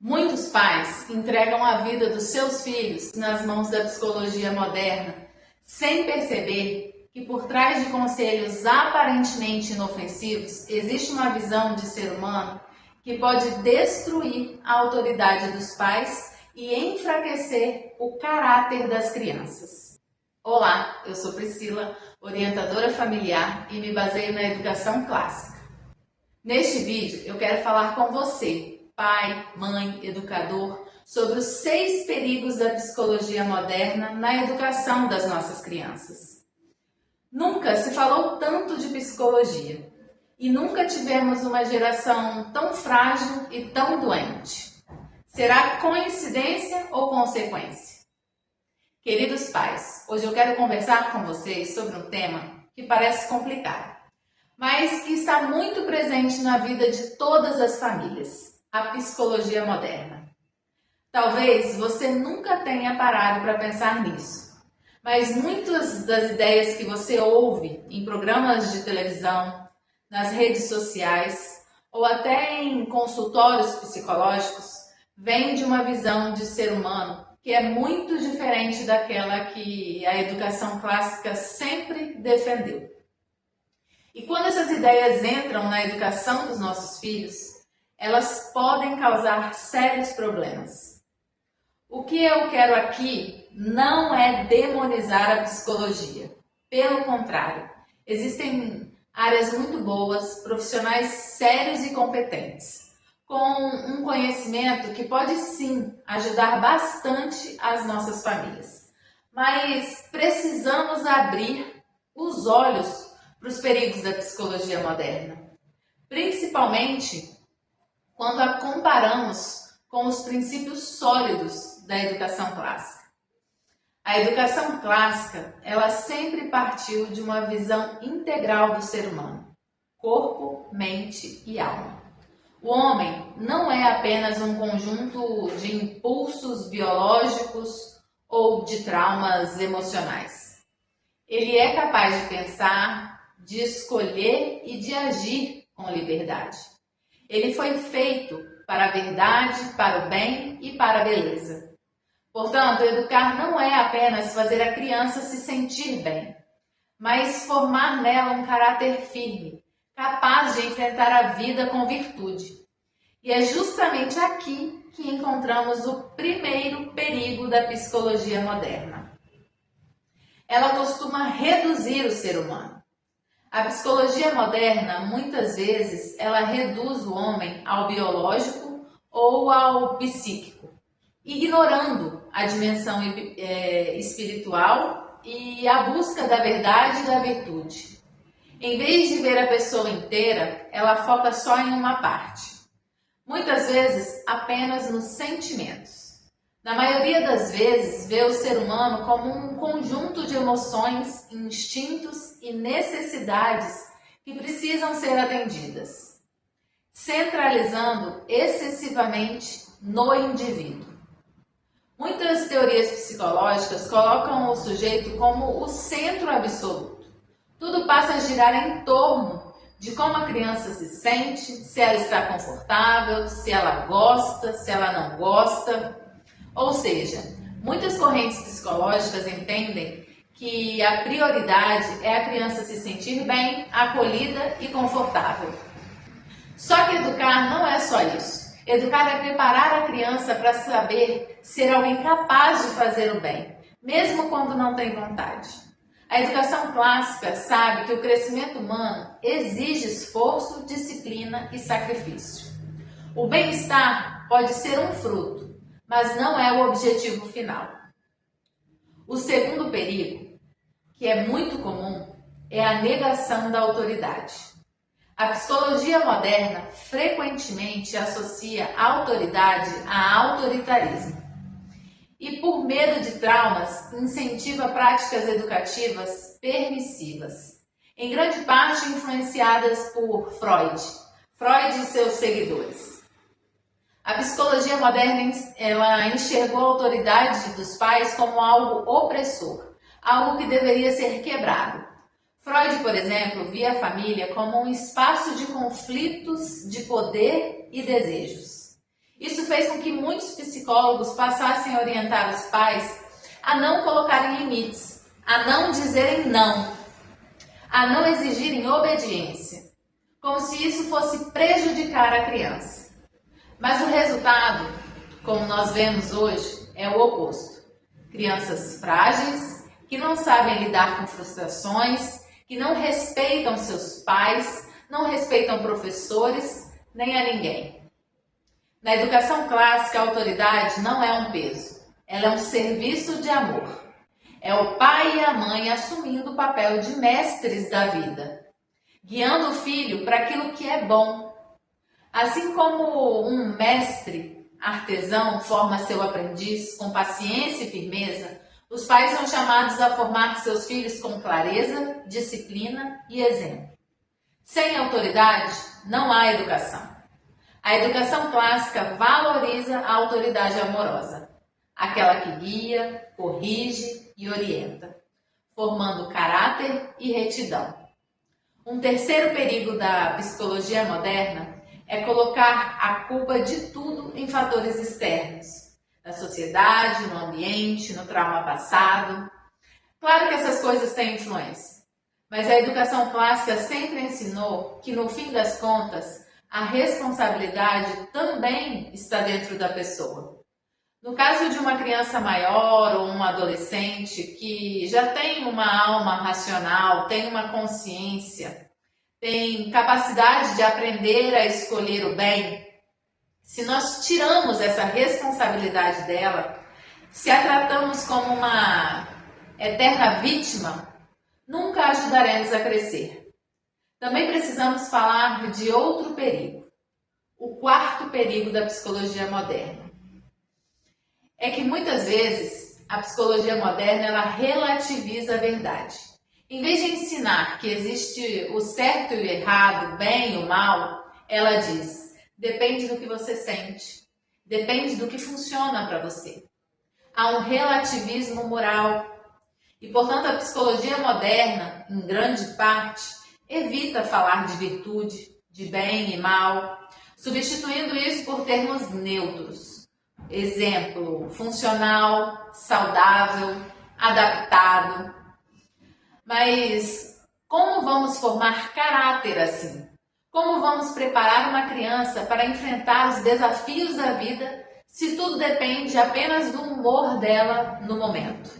Muitos pais entregam a vida dos seus filhos nas mãos da psicologia moderna, sem perceber que por trás de conselhos aparentemente inofensivos existe uma visão de ser humano que pode destruir a autoridade dos pais e enfraquecer o caráter das crianças. Olá, eu sou Priscila, orientadora familiar e me baseio na educação clássica. Neste vídeo eu quero falar com você, pai, mãe, educador, sobre os 6 perigos da psicologia moderna na educação das nossas crianças. Nunca se falou tanto de psicologia e nunca tivemos uma geração tão frágil e tão doente. Será coincidência ou consequência? Queridos pais, hoje eu quero conversar com vocês sobre um tema que parece complicado, mas que está muito presente na vida de todas as famílias, a psicologia moderna. Talvez você nunca tenha parado para pensar nisso, mas muitas das ideias que você ouve em programas de televisão, nas redes sociais ou até em consultórios psicológicos vêm de uma visão de ser humano que é muito diferente daquela que a educação clássica sempre defendeu. E quando essas ideias entram na educação dos nossos filhos, elas podem causar sérios problemas. O que eu quero aqui não é demonizar a psicologia. Pelo contrário, existem áreas muito boas, profissionais sérios e competentes, com um conhecimento que pode sim ajudar bastante as nossas famílias. Mas precisamos abrir os olhos para os perigos da psicologia moderna, principalmente quando a comparamos com os princípios sólidos da educação clássica. A educação clássica, ela sempre partiu de uma visão integral do ser humano, corpo, mente e alma. O homem não é apenas um conjunto de impulsos biológicos ou de traumas emocionais. Ele é capaz de pensar, de escolher e de agir com liberdade. Ele foi feito para a verdade, para o bem e para a beleza. Portanto, educar não é apenas fazer a criança se sentir bem, mas formar nela um caráter firme, capaz de enfrentar a vida com virtude. E é justamente aqui que encontramos o primeiro perigo da psicologia moderna. Ela costuma reduzir o ser humano. A psicologia moderna, muitas vezes, ela reduz o homem ao biológico ou ao psíquico, ignorando a dimensão espiritual e a busca da verdade e da virtude. Em vez de ver a pessoa inteira, ela foca só em uma parte. Muitas vezes, apenas nos sentimentos. Na maioria das vezes, vê o ser humano como um conjunto de emoções, instintos e necessidades que precisam ser atendidas, centralizando excessivamente no indivíduo. Muitas teorias psicológicas colocam o sujeito como o centro absoluto. Tudo passa a girar em torno de como a criança se sente, se ela está confortável, se ela gosta, se ela não gosta. Ou seja, muitas correntes psicológicas entendem que a prioridade é a criança se sentir bem, acolhida e confortável. Só que educar não é só isso. Educar é preparar a criança para saber ser alguém capaz de fazer o bem, mesmo quando não tem vontade. A educação clássica sabe que o crescimento humano exige esforço, disciplina e sacrifício. O bem-estar pode ser um fruto, mas não é o objetivo final. O segundo perigo, que é muito comum, é a negação da autoridade. A psicologia moderna frequentemente associa a autoridade a autoritarismo. E por medo de traumas, incentiva práticas educativas permissivas, em grande parte influenciadas por Freud e seus seguidores. A psicologia moderna, ela enxergou a autoridade dos pais como algo opressor, algo que deveria ser quebrado. Freud, por exemplo, via a família como um espaço de conflitos de poder e desejos. Isso fez com que muitos psicólogos passassem a orientar os pais a não colocarem limites, a não dizerem não, a não exigirem obediência, como se isso fosse prejudicar a criança. Mas o resultado, como nós vemos hoje, é o oposto. Crianças frágeis, que não sabem lidar com frustrações, que não respeitam seus pais, não respeitam professores, nem a ninguém. Na educação clássica, a autoridade não é um peso, ela é um serviço de amor. É o pai e a mãe assumindo o papel de mestres da vida, guiando o filho para aquilo que é bom. Assim como um mestre artesão forma seu aprendiz com paciência e firmeza, os pais são chamados a formar seus filhos com clareza, disciplina e exemplo. Sem autoridade, não há educação. A educação clássica valoriza a autoridade amorosa, aquela que guia, corrige e orienta, formando caráter e retidão. Um terceiro perigo da psicologia moderna é colocar a culpa de tudo em fatores externos, na sociedade, no ambiente, no trauma passado. Claro que essas coisas têm influência, mas a educação clássica sempre ensinou que, no fim das contas, a responsabilidade também está dentro da pessoa. No caso de uma criança maior ou um adolescente que já tem uma alma racional, tem uma consciência, tem capacidade de aprender a escolher o bem, se nós tiramos essa responsabilidade dela, se a tratamos como uma eterna vítima, nunca ajudaremos a crescer. Também precisamos falar de outro perigo, o quarto perigo da psicologia moderna. É que muitas vezes a psicologia moderna ela relativiza a verdade. Em vez de ensinar que existe o certo e o errado, o bem e o mal, ela diz: depende do que você sente, depende do que funciona para você. Há um relativismo moral e, portanto, a psicologia moderna, em grande parte, evita falar de virtude, de bem e mal, substituindo isso por termos neutros. Exemplo, funcional, saudável, adaptado. Mas como vamos formar caráter assim? Como vamos preparar uma criança para enfrentar os desafios da vida se tudo depende apenas do humor dela no momento?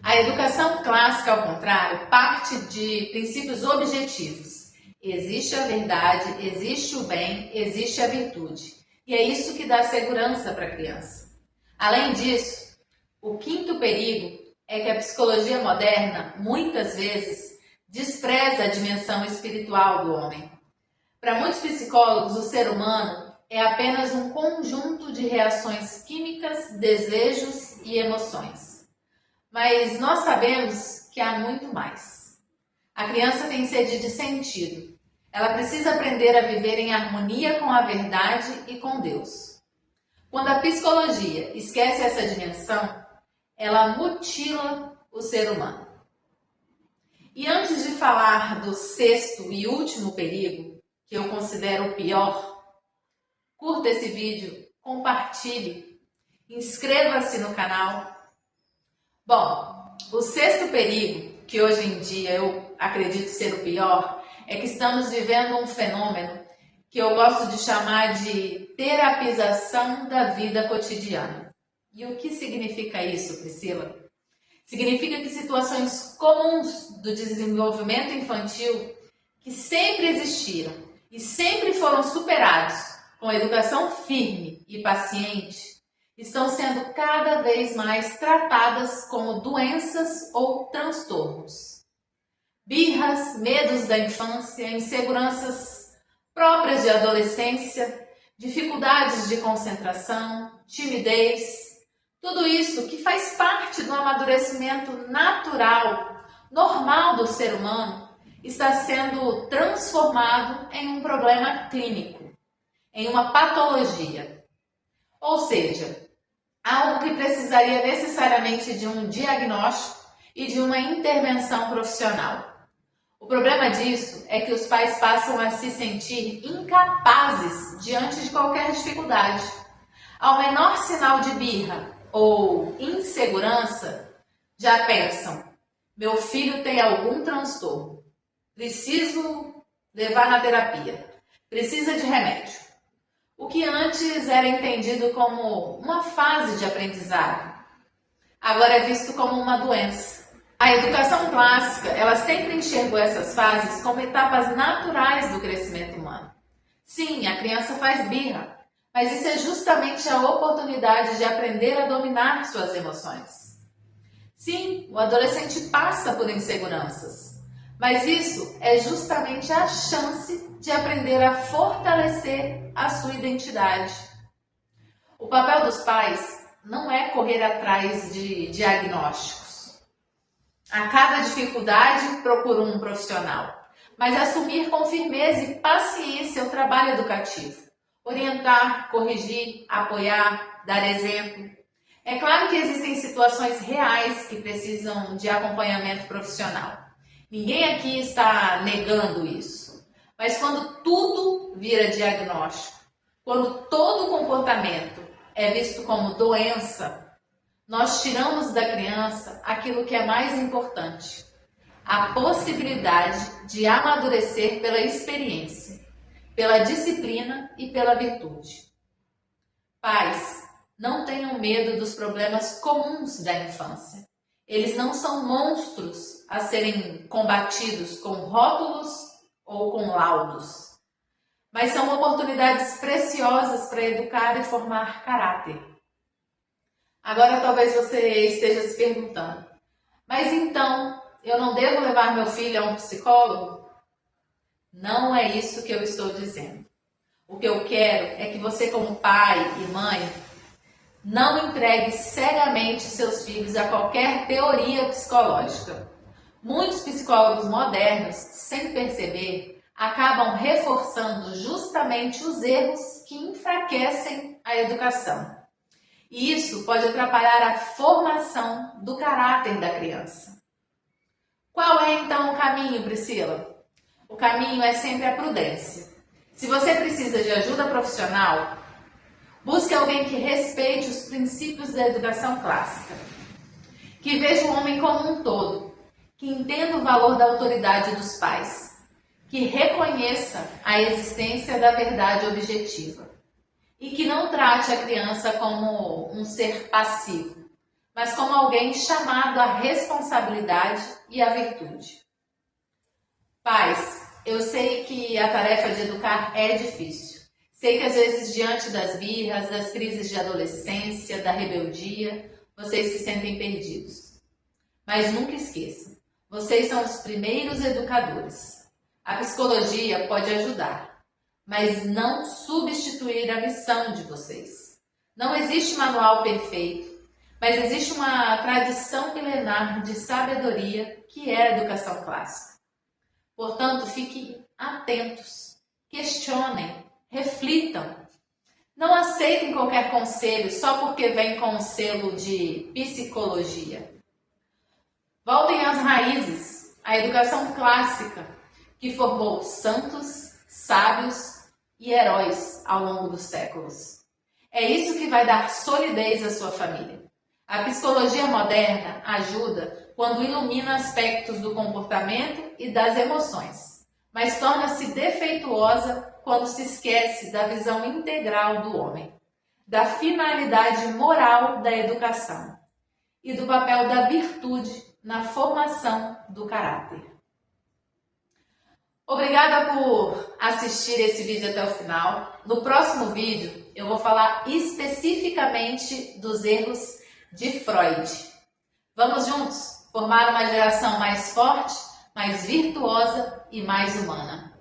A educação clássica, ao contrário, parte de princípios objetivos. Existe a verdade, existe o bem, existe a virtude. E é isso que dá segurança para a criança. Além disso, o quinto perigo é que a psicologia moderna, muitas vezes, despreza a dimensão espiritual do homem. Para muitos psicólogos, o ser humano é apenas um conjunto de reações químicas, desejos e emoções. Mas nós sabemos que há muito mais. A criança tem sede de sentido. Ela precisa aprender a viver em harmonia com a verdade e com Deus. Quando a psicologia esquece essa dimensão, ela mutila o ser humano. E antes de falar do sexto e último perigo, que eu considero o pior, curta esse vídeo, compartilhe, inscreva-se no canal. Bom, o sexto perigo, que hoje em dia eu acredito ser o pior, é que estamos vivendo um fenômeno que eu gosto de chamar de terapização da vida cotidiana. E o que significa isso, Priscila? Significa que situações comuns do desenvolvimento infantil, que sempre existiram e sempre foram superados com educação firme e paciente, estão sendo cada vez mais tratadas como doenças ou transtornos. Birras, medos da infância, inseguranças próprias de adolescência, dificuldades de concentração, timidez, tudo isso que faz parte do amadurecimento natural, normal do ser humano, está sendo transformado em um problema clínico, em uma patologia. Ou seja, algo que precisaria necessariamente de um diagnóstico e de uma intervenção profissional. O problema disso é que os pais passam a se sentir incapazes diante de qualquer dificuldade. Ao menor sinal de birra ou insegurança, já pensam: meu filho tem algum transtorno, preciso levar na terapia, precisa de remédio. O que antes era entendido como uma fase de aprendizado, agora é visto como uma doença. A educação clássica, ela sempre enxergou essas fases como etapas naturais do crescimento humano. Sim, a criança faz birra, mas isso é justamente a oportunidade de aprender a dominar suas emoções. Sim, o adolescente passa por inseguranças, mas isso é justamente a chance de aprender a fortalecer a sua identidade. O papel dos pais não é correr atrás de diagnósticos. A cada dificuldade, procura um profissional, mas assumir com firmeza e paciência o trabalho educativo. Orientar, corrigir, apoiar, dar exemplo. É claro que existem situações reais que precisam de acompanhamento profissional. Ninguém aqui está negando isso. Mas quando tudo vira diagnóstico, quando todo comportamento é visto como doença, nós tiramos da criança aquilo que é mais importante: a possibilidade de amadurecer pela experiência, pela disciplina e pela virtude. Pais, não tenham medo dos problemas comuns da infância. Eles não são monstros a serem combatidos com rótulos ou com laudos, mas são oportunidades preciosas para educar e formar caráter. Agora talvez você esteja se perguntando: mas então eu não devo levar meu filho a um psicólogo? Não é isso que eu estou dizendo. O que eu quero é que você, como pai e mãe, não entregue cegamente seus filhos a qualquer teoria psicológica. Muitos psicólogos modernos, sem perceber, acabam reforçando justamente os erros que enfraquecem a educação. E isso pode atrapalhar a formação do caráter da criança. Qual é então o caminho, Priscila? O caminho é sempre a prudência. Se você precisa de ajuda profissional, busque alguém que respeite os princípios da educação clássica, que veja o homem como um todo, que entenda o valor da autoridade dos pais, que reconheça a existência da verdade objetiva e que não trate a criança como um ser passivo, mas como alguém chamado à responsabilidade e à virtude. Pais, eu sei que a tarefa de educar é difícil. Sei que às vezes, diante das birras, das crises de adolescência, da rebeldia, vocês se sentem perdidos. Mas nunca esqueçam, vocês são os primeiros educadores. A psicologia pode ajudar, mas não substituir a missão de vocês. Não existe manual perfeito, mas existe uma tradição milenar de sabedoria que é a educação clássica. Portanto, fiquem atentos, questionem, reflitam. Não aceitem qualquer conselho só porque vem com o selo de psicologia. Voltem às raízes, à educação clássica, que formou santos, sábios e heróis ao longo dos séculos. É isso que vai dar solidez à sua família. A psicologia moderna ajuda quando ilumina aspectos do comportamento e das emoções, mas torna-se defeituosa quando se esquece da visão integral do homem, da finalidade moral da educação e do papel da virtude na formação do caráter. Obrigada por assistir esse vídeo até o final. No próximo vídeo eu vou falar especificamente dos erros de Freud. Vamos juntos formar uma geração mais forte, mais virtuosa e mais humana.